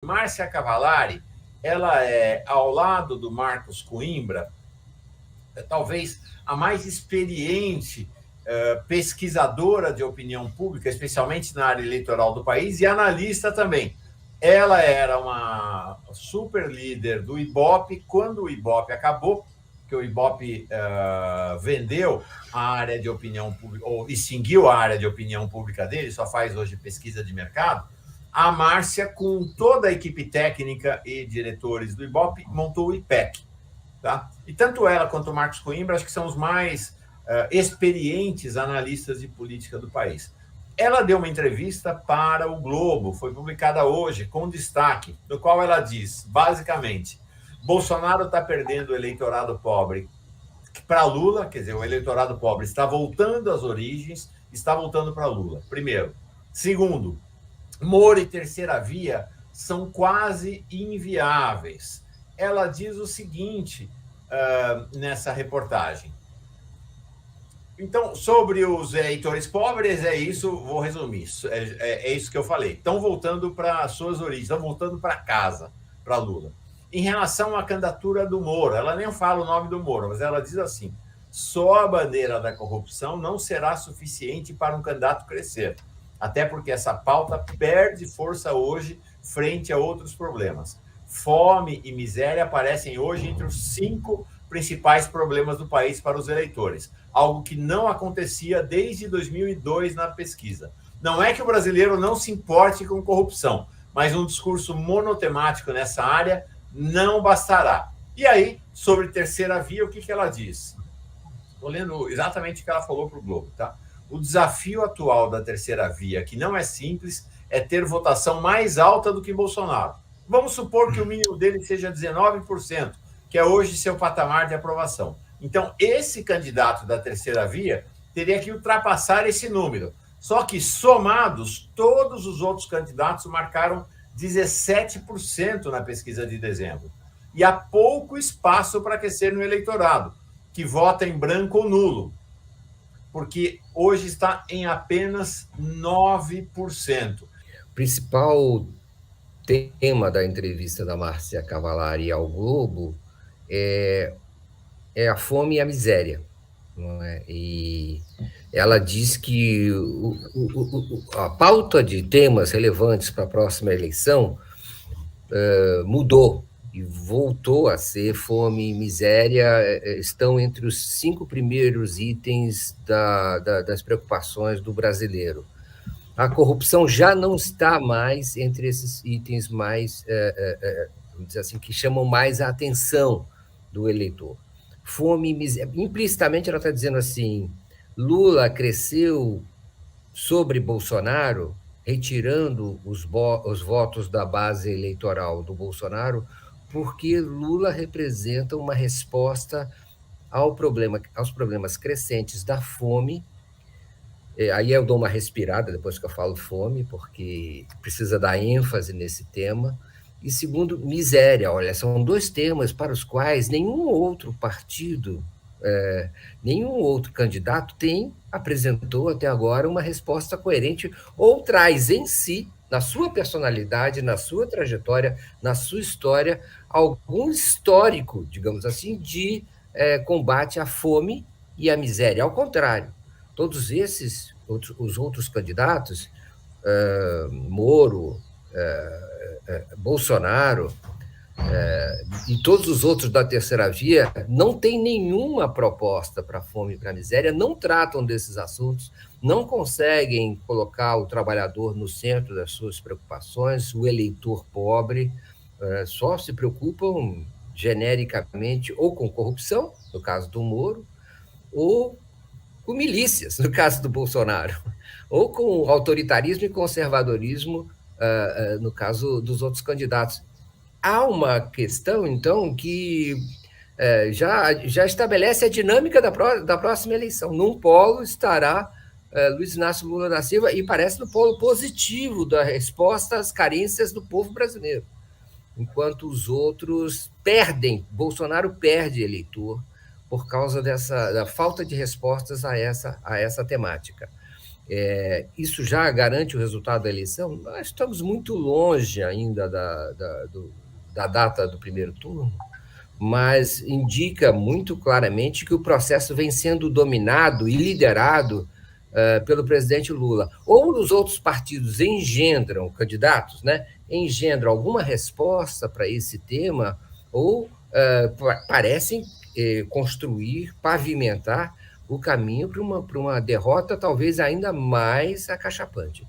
Márcia Cavallari, ela é, ao lado do Marcos Coimbra, talvez a mais experiente pesquisadora de opinião pública, especialmente na área eleitoral do país, e analista também. Ela era uma super líder do Ibope. Quando o Ibope acabou, que o Ibope vendeu a área de opinião pública, ou extinguiu a área de opinião pública dele, só faz hoje pesquisa de mercado, a Márcia, com toda a equipe técnica e diretores do Ibope, montou o IPEC. Tá? E tanto ela quanto o Marcos Coimbra, acho que são os mais experientes analistas de política do país. Ela deu uma entrevista para o Globo, foi publicada hoje, com destaque, no qual ela diz, basicamente, Bolsonaro está perdendo o eleitorado pobre para Lula, quer dizer, o eleitorado pobre está voltando às origens, está voltando para Lula, primeiro. Segundo, Moro e terceira via são quase inviáveis. Ela diz o seguinte nessa reportagem. Então, sobre os eleitores pobres, é isso, vou resumir. É isso que eu falei. Estão voltando para suas origens, estão voltando para casa, para Lula. Em relação à candidatura do Moro, ela nem fala o nome do Moro, mas ela diz assim: só a bandeira da corrupção não será suficiente para um candidato crescer. Até porque essa pauta perde força hoje frente a outros problemas. Fome e miséria aparecem hoje entre os 5 principais problemas do país para os eleitores, algo que não acontecia desde 2002 na pesquisa. Não é que o brasileiro não se importe com corrupção, mas um discurso monotemático nessa área não bastará. E aí, sobre terceira via, o que ela diz? Estou lendo exatamente o que ela falou para o Globo, tá? O desafio atual da terceira via, que não é simples, é ter votação mais alta do que Bolsonaro. Vamos supor que o mínimo dele seja 19%, que é hoje seu patamar de aprovação. Então, esse candidato da terceira via teria que ultrapassar esse número. Só que, somados, todos os outros candidatos marcaram 17% na pesquisa de dezembro. E há pouco espaço para aquecer no eleitorado, que vota em branco ou nulo, porque hoje está em apenas 9%. O principal tema da entrevista da Márcia Cavallari ao Globo é a fome e a miséria. Não é? E ela diz que a pauta de temas relevantes para a próxima eleição mudou e voltou a ser fome e miséria, estão entre os 5 primeiros itens das preocupações do brasileiro. A corrupção já não está mais entre esses itens mais, vamos dizer assim, que chamam mais a atenção do eleitor. Fome e miséria. Implicitamente ela está dizendo assim, Lula cresceu sobre Bolsonaro, retirando os votos da base eleitoral do Bolsonaro, porque Lula representa uma resposta aos problemas crescentes da fome. Aí eu dou uma respirada depois que eu falo fome, porque precisa dar ênfase nesse tema. E segundo, miséria. Olha, são 2 temas para os quais nenhum outro partido, nenhum outro candidato apresentou até agora uma resposta coerente ou traz em si, na sua personalidade, na sua trajetória, na sua história, algum histórico, digamos assim, de combate à fome e à miséria. Ao contrário, todos esses, os outros candidatos, Moro, Bolsonaro e todos os outros da terceira via, não têm nenhuma proposta para a fome e para a miséria, não tratam desses assuntos, não conseguem colocar o trabalhador no centro das suas preocupações, o eleitor pobre, só se preocupam genericamente ou com corrupção, no caso do Moro, ou com milícias, no caso do Bolsonaro, ou com autoritarismo e conservadorismo, no caso dos outros candidatos. Há uma questão, então, que já estabelece a dinâmica da próxima eleição. Num polo estará Luiz Inácio Lula da Silva e parece no polo positivo da resposta às carências do povo brasileiro, enquanto os outros perdem, Bolsonaro perde eleitor por causa da falta de respostas a essa temática. Isso já garante o resultado da eleição? Nós estamos muito longe ainda da data do primeiro turno, mas indica muito claramente que o processo vem sendo dominado e liderado pelo presidente Lula. Ou os outros partidos engendram candidatos, né? Engendram alguma resposta para esse tema, ou parecem construir, pavimentar o caminho para uma derrota talvez ainda mais acachapante.